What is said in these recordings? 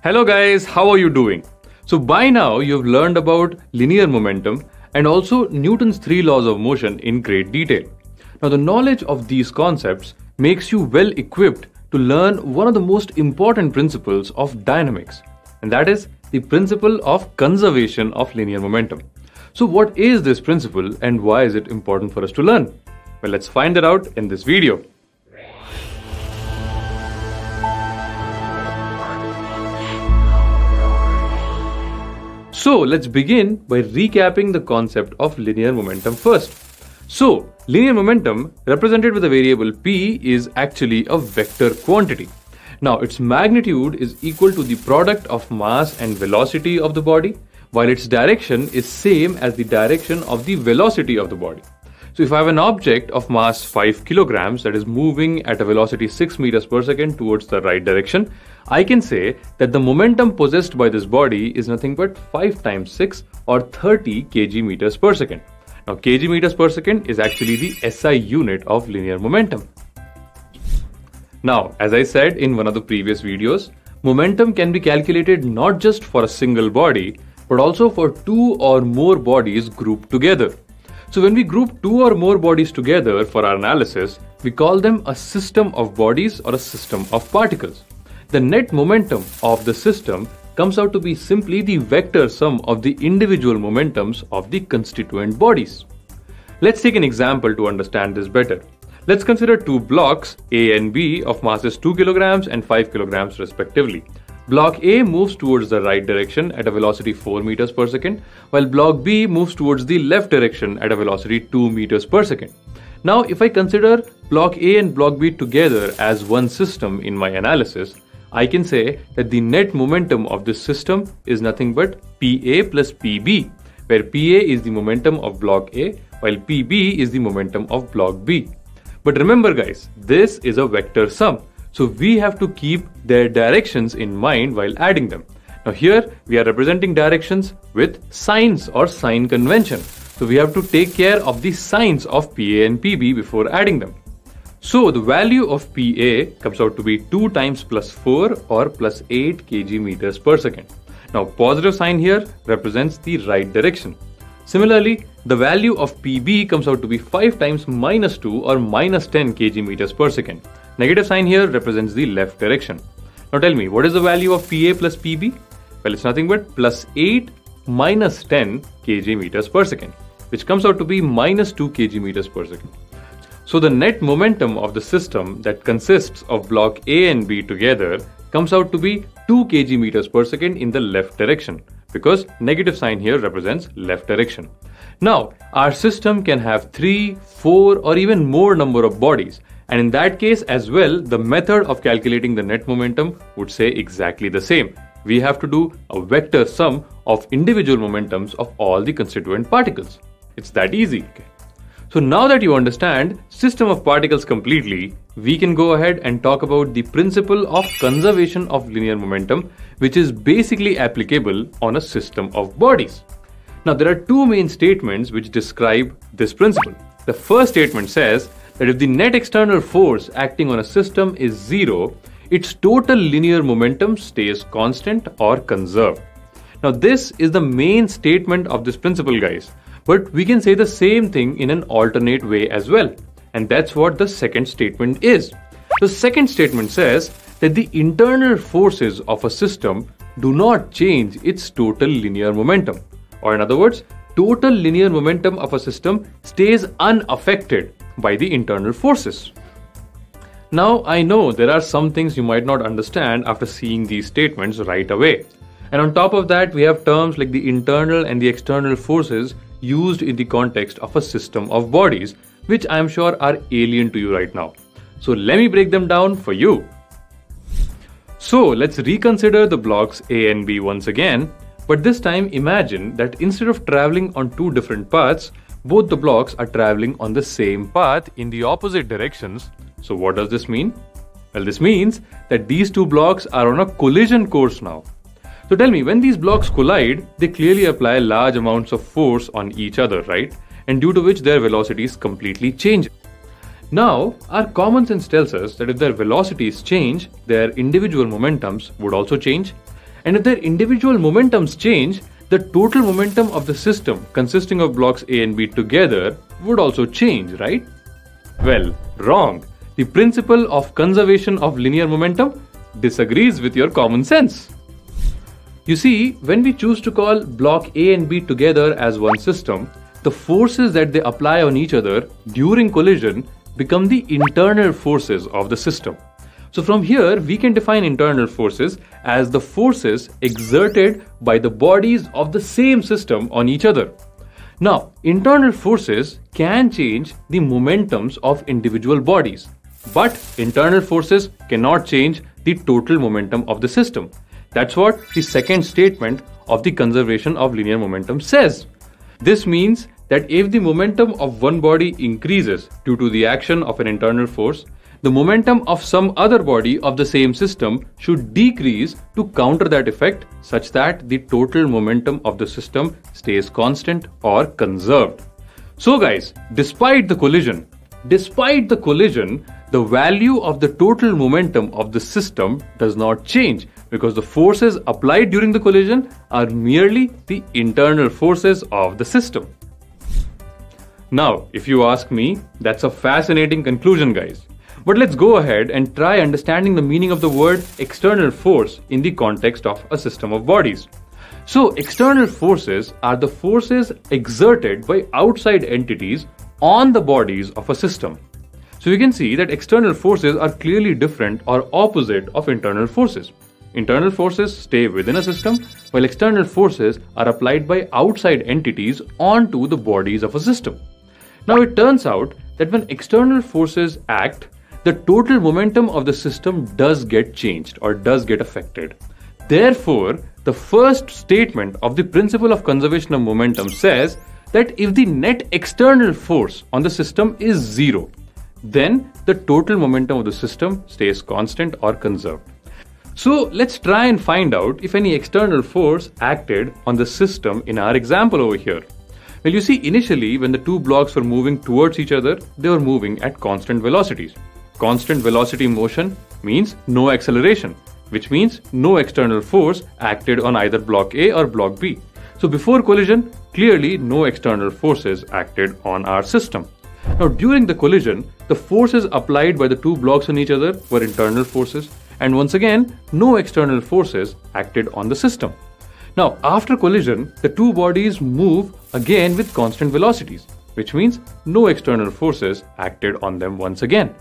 Hello guys, how are you doing? So by now you've learned about linear momentum and also Newton's three laws of motion in great detail. Now the knowledge of these concepts makes you well equipped to learn one of the most important principles of dynamics, and that is the principle of conservation of linear momentum. So what is this principle and why is it important for us to learn? Well, let's find that out in this video. So let's begin by recapping the concept of linear momentum first. So linear momentum represented with the variable p is actually a vector quantity. Now its magnitude is equal to the product of mass and velocity of the body, while its direction is same as the direction of the velocity of the body. So if I have an object of mass 5 kilograms that is moving at a velocity 6 meters per second towards the right direction, I can say that the momentum possessed by this body is nothing but 5 times 6 or 30 kg meters per second. Now kg meters per second is actually the SI unit of linear momentum. Now, as I said in one of the previous videos, momentum can be calculated not just for a single body, but also for two or more bodies grouped together. So when we group two or more bodies together for our analysis, we call them a system of bodies or a system of particles. The net momentum of the system comes out to be simply the vector sum of the individual momentums of the constituent bodies. Let's take an example to understand this better. Let's consider two blocks A and B of masses 2 kilograms and 5 kilograms respectively. Block A moves towards the right direction at a velocity 4 meters per second, while block B moves towards the left direction at a velocity 2 meters per second. Now, if I consider block A and block B together as one system in my analysis, I can say that the net momentum of this system is nothing but PA plus PB, where PA is the momentum of block A, while PB is the momentum of block B. But remember guys, this is a vector sum. So we have to keep their directions in mind while adding them. Now here we are representing directions with signs or sign convention. So we have to take care of the signs of PA and PB before adding them. So the value of PA comes out to be 2 times plus 4 or plus 8 kg meters per second. Now positive sign here represents the right direction. Similarly, the value of PB comes out to be 5 times minus 2 or minus 10 kg meters per second. Negative sign here represents the left direction. Now tell me, what is the value of PA plus PB? Well, it's nothing but plus 8 minus 10 kg meters per second, which comes out to be minus 2 kg meters per second. So the net momentum of the system that consists of block A and B together comes out to be 2 kg meters per second in the left direction, because negative sign here represents left direction. Now, our system can have 3, 4 or even more number of bodies. And in that case as well, the method of calculating the net momentum would say exactly the same. We have to do a vector sum of individual momentums of all the constituent particles. It's that easy. Okay. So now that you understand system of particles completely, we can go ahead and talk about the principle of conservation of linear momentum, which is basically applicable on a system of bodies. Now there are two main statements which describe this principle. The first statement says that if the net external force acting on a system is 0, its total linear momentum stays constant or conserved. Now this is the main statement of this principle guys, but we can say the same thing in an alternate way as well, and that's what the second statement is. The second statement says that the internal forces of a system do not change its total linear momentum, or in other words, total linear momentum of a system stays unaffected by the internal forces. Now I know there are some things you might not understand after seeing these statements right away. And on top of that, we have terms like the internal and the external forces used in the context of a system of bodies, which I am sure are alien to you right now. So let me break them down for you. So let's reconsider the blocks A and B once again, but this time imagine that instead of traveling on two different paths, both the blocks are traveling on the same path in the opposite directions. So what does this mean? Well, this means that these two blocks are on a collision course now. So tell me, when these blocks collide, they clearly apply large amounts of force on each other, right? And due to which their velocities completely change. Now, our common sense tells us that if their velocities change, their individual momentums would also change. And if their individual momentums change, the total momentum of the system consisting of blocks A and B together would also change, right? Well, wrong. The principle of conservation of linear momentum disagrees with your common sense. You see, when we choose to call block A and B together as one system, the forces that they apply on each other during collision become the internal forces of the system. So from here, we can define internal forces as the forces exerted by the bodies of the same system on each other. Now, internal forces can change the momentums of individual bodies, but internal forces cannot change the total momentum of the system. That's what the second statement of the conservation of linear momentum says. This means that if the momentum of one body increases due to the action of an internal force, the momentum of some other body of the same system should decrease to counter that effect such that the total momentum of the system stays constant or conserved. So guys, despite the collision, the value of the total momentum of the system does not change because the forces applied during the collision are merely the internal forces of the system. Now, if you ask me, that's a fascinating conclusion, guys. But let's go ahead and try understanding the meaning of the word external force in the context of a system of bodies. So, external forces are the forces exerted by outside entities on the bodies of a system. So, you can see that external forces are clearly different or opposite of internal forces. Internal forces stay within a system, while external forces are applied by outside entities onto the bodies of a system. Now, it turns out that when external forces act, the total momentum of the system does get changed or does get affected. Therefore, the first statement of the principle of conservation of momentum says that if the net external force on the system is zero, then the total momentum of the system stays constant or conserved. So let's try and find out if any external force acted on the system in our example over here. Well, you see, initially when the two blocks were moving towards each other, they were moving at constant velocities. Constant velocity motion means no acceleration, which means no external force acted on either block A or block B. So before collision, clearly no external forces acted on our system. Now during the collision, the forces applied by the two blocks on each other were internal forces, and once again, no external forces acted on the system. Now after collision, the two bodies move again with constant velocities, which means no external forces acted on them once again.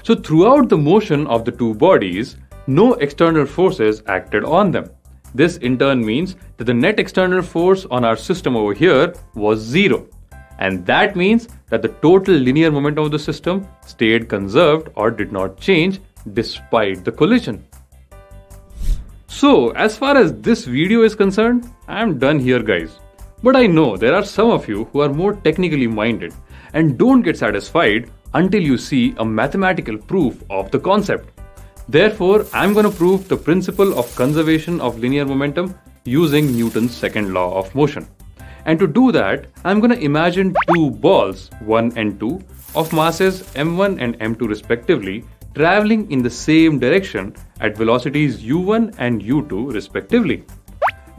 So throughout the motion of the two bodies, no external forces acted on them. This in turn means that the net external force on our system over here was zero. And that means that the total linear momentum of the system stayed conserved or did not change despite the collision. So as far as this video is concerned, I am done here, guys. But I know there are some of you who are more technically minded and don't get satisfied until you see a mathematical proof of the concept. Therefore, I'm going to prove the principle of conservation of linear momentum using Newton's second law of motion. And to do that, I'm going to imagine two balls, 1 and 2, of masses m1 and m2 respectively, traveling in the same direction at velocities u1 and u2 respectively.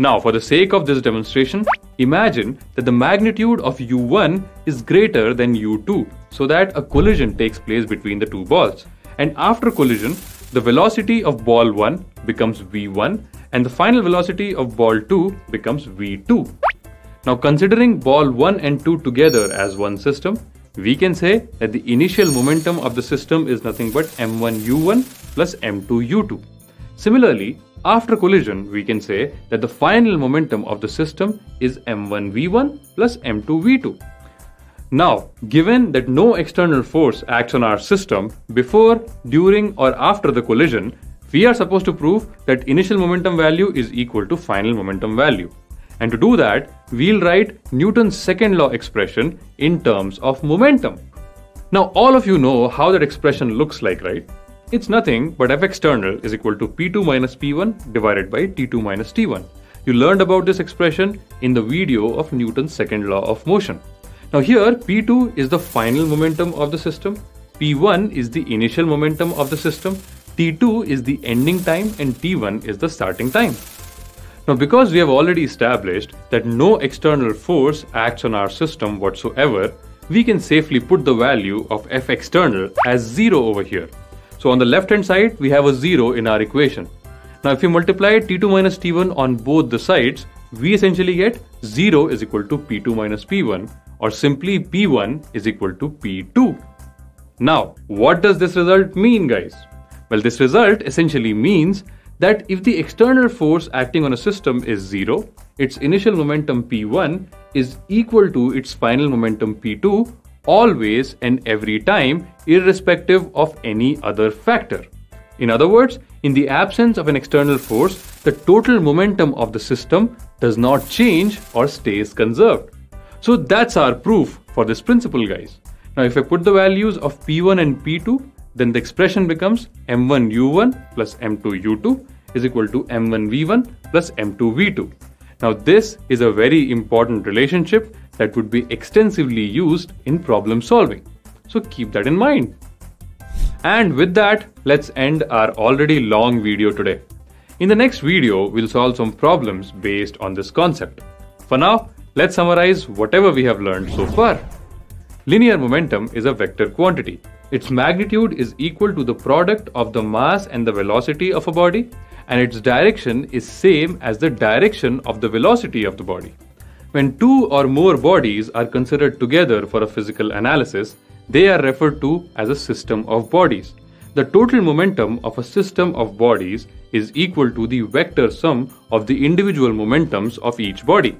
Now, for the sake of this demonstration, imagine that the magnitude of u1 is greater than u2, so that a collision takes place between the two balls. And after collision, the velocity of ball 1 becomes v1 and the final velocity of ball 2 becomes v2. Now, considering ball 1 and 2 together as one system, we can say that the initial momentum of the system is nothing but m1u1 plus m2u2. Similarly, after collision, we can say that the final momentum of the system is m1v1 plus m2v2. Now, given that no external force acts on our system before, during or after the collision, we are supposed to prove that initial momentum value is equal to final momentum value. And to do that, we'll write Newton's second law expression in terms of momentum. Now, all of you know how that expression looks like, right? It's nothing but F external is equal to P2 minus P1 divided by T2 minus T1. You learned about this expression in the video of Newton's second law of motion. Now here, P2 is the final momentum of the system, P1 is the initial momentum of the system, T2 is the ending time, and T1 is the starting time. Now, because we have already established that no external force acts on our system whatsoever, we can safely put the value of F external as 0 over here. So on the left hand side, we have a 0 in our equation. Now if we multiply T2 minus T1 on both the sides, we essentially get 0 is equal to P2 minus P1, or simply P1 is equal to P2. Now, what does this result mean, guys? Well, this result essentially means that if the external force acting on a system is 0, its initial momentum P1 is equal to its final momentum P2 always and every time, irrespective of any other factor. In other words, in the absence of an external force, the total momentum of the system does not change or stays conserved. So that's our proof for this principle, guys. Now if I put the values of P1 and P2, then the expression becomes m1u1 plus m2u2 is equal to m1v1 plus m2v2. Now this is a very important relationship that would be extensively used in problem solving. So keep that in mind. And with that, let's end our already long video today. In the next video, we'll solve some problems based on this concept. For now, let's summarize whatever we have learned so far. Linear momentum is a vector quantity. Its magnitude is equal to the product of the mass and the velocity of a body, and its direction is same as the direction of the velocity of the body. When two or more bodies are considered together for a physical analysis, they are referred to as a system of bodies. The total momentum of a system of bodies is equal to the vector sum of the individual momentums of each body.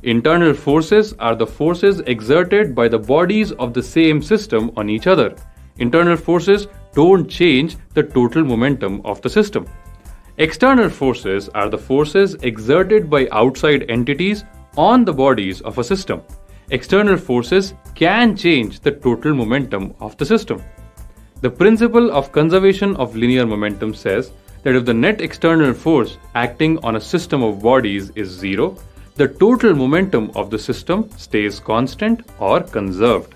Internal forces are the forces exerted by the bodies of the same system on each other. Internal forces don't change the total momentum of the system. External forces are the forces exerted by outside entities on the bodies of a system. External forces can change the total momentum of the system. The principle of conservation of linear momentum says that if the net external force acting on a system of bodies is 0, the total momentum of the system stays constant or conserved.